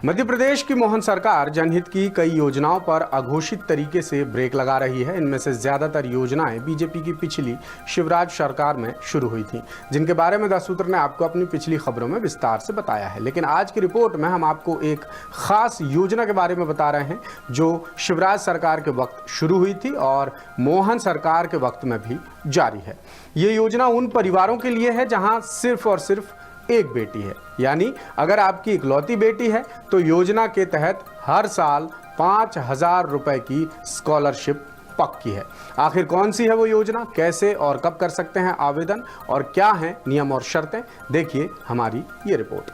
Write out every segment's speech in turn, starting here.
मध्य प्रदेश की मोहन सरकार जनहित की कई योजनाओं पर अघोषित तरीके से ब्रेक लगा रही है। इनमें से ज्यादातर योजनाएं बीजेपी की पिछली शिवराज सरकार में शुरू हुई थीं, जिनके बारे में द सूत्र ने आपको अपनी पिछली खबरों में विस्तार से बताया है। लेकिन आज की रिपोर्ट में हम आपको एक खास योजना के बारे में बता रहे हैं जो शिवराज सरकार के वक्त शुरू हुई थी और मोहन सरकार के वक्त में भी जारी है। ये योजना उन परिवारों के लिए है जहां सिर्फ और सिर्फ एक बेटी है, यानी अगर आपकी इकलौती बेटी है तो योजना के तहत हर साल 5,000 रुपए की स्कॉलरशिप पक्की है। आखिर कौन सी है वो योजना, कैसे और कब कर सकते हैं आवेदन और क्या हैं नियम और शर्तें, देखिए हमारी ये रिपोर्ट।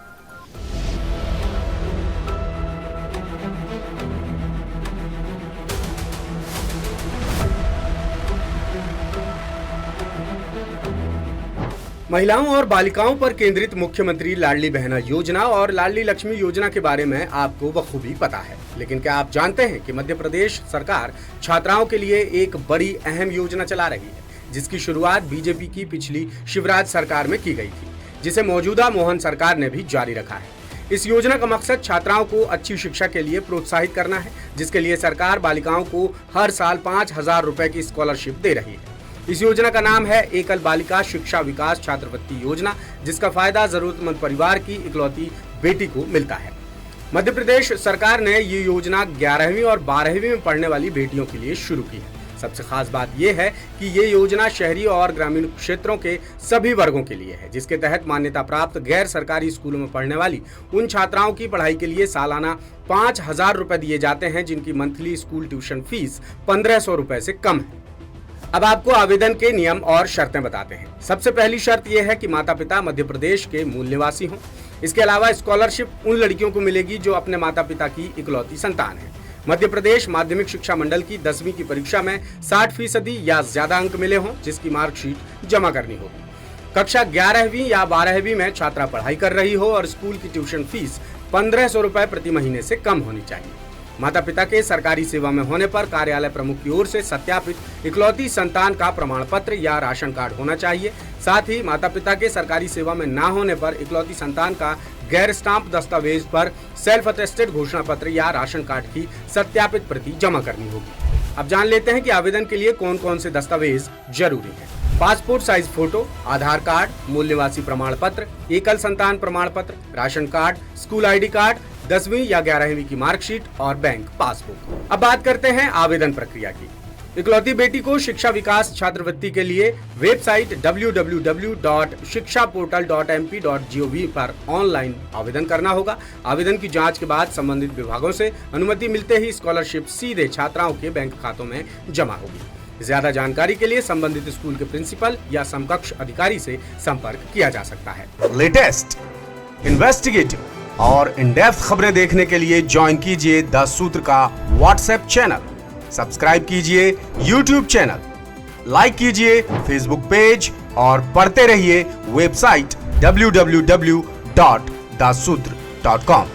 महिलाओं और बालिकाओं पर केंद्रित मुख्यमंत्री लाडली बहना योजना और लाडली लक्ष्मी योजना के बारे में आपको बखूबी पता है, लेकिन क्या आप जानते हैं कि मध्य प्रदेश सरकार छात्राओं के लिए एक बड़ी अहम योजना चला रही है, जिसकी शुरुआत बीजेपी की पिछली शिवराज सरकार में की गई थी, जिसे मौजूदा मोहन सरकार ने भी जारी रखा है। इस योजना का मकसद छात्राओं को अच्छी शिक्षा के लिए प्रोत्साहित करना है, जिसके लिए सरकार बालिकाओं को हर साल 5,000 रुपए की स्कॉलरशिप दे रही है। इस योजना का नाम है एकल बालिका शिक्षा विकास छात्रवृत्ति योजना, जिसका फायदा जरूरतमंद परिवार की इकलौती बेटी को मिलता है। मध्य प्रदेश सरकार ने ये योजना 11वीं और 12वीं में पढ़ने वाली बेटियों के लिए शुरू की है। सबसे खास बात यह है कि ये योजना शहरी और ग्रामीण क्षेत्रों के सभी वर्गों के लिए है, जिसके तहत मान्यता प्राप्त गैर सरकारी स्कूलों में पढ़ने वाली उन छात्राओं की पढ़ाई के लिए सालाना 5,000 रुपए दिए जाते हैं, जिनकी मंथली स्कूल ट्यूशन फीस 1,500 रुपए से कम है। अब आपको आवेदन के नियम और शर्तें बताते हैं। सबसे पहली शर्त यह है कि माता पिता मध्य प्रदेश के मूल निवासी हों। इसके अलावा स्कॉलरशिप उन लड़कियों को मिलेगी जो अपने माता पिता की इकलौती संतान है। मध्य प्रदेश माध्यमिक शिक्षा मंडल की 10वीं की परीक्षा में 60% या ज्यादा अंक मिले हों, जिसकी मार्कशीट जमा करनी होगी। कक्षा 11वीं या 12वीं में छात्रा पढ़ाई कर रही हो और स्कूल की ट्यूशन फीस 1,500 रुपए प्रति महीने से कम होनी चाहिए। माता पिता के सरकारी सेवा में होने पर कार्यालय प्रमुख की ओर से सत्यापित इकलौती संतान का प्रमाण पत्र या राशन कार्ड होना चाहिए। साथ ही माता पिता के सरकारी सेवा में ना होने पर इकलौती संतान का गैर स्टाम्प दस्तावेज पर सेल्फ अटेस्टेड घोषणा पत्र या राशन कार्ड की सत्यापित प्रति जमा करनी होगी। अब जान लेते हैं कि आवेदन के लिए कौन कौन से दस्तावेज जरूरी है। पासपोर्ट साइज फोटो, आधार कार्ड, मूल निवासी प्रमाण पत्र, एकल संतान प्रमाण पत्र, ration card, school ID card, 10वीं या 11वीं की मार्कशीट और बैंक पासबुक। अब बात करते हैं आवेदन प्रक्रिया की। इकलौती बेटी को शिक्षा विकास छात्रवृत्ति के लिए वेबसाइट www.shikshaportal.mp.gov पर ऑनलाइन आवेदन करना होगा। आवेदन की जांच के बाद संबंधित विभागों से अनुमति मिलते ही स्कॉलरशिप सीधे छात्राओं के बैंक खातों में जमा होगी। ज्यादा जानकारी के लिए संबंधित स्कूल के प्रिंसिपल या समकक्ष अधिकारी से संपर्क किया जा सकता है। लेटेस्ट, इन्वेस्टिगेटिव और इन डेप्थ खबरें देखने के लिए ज्वाइन कीजिए द सूत्र का व्हाट्सएप चैनल, सब्सक्राइब कीजिए यूट्यूब चैनल, लाइक कीजिए फेसबुक पेज और पढ़ते रहिए वेबसाइट www.dasudr.com।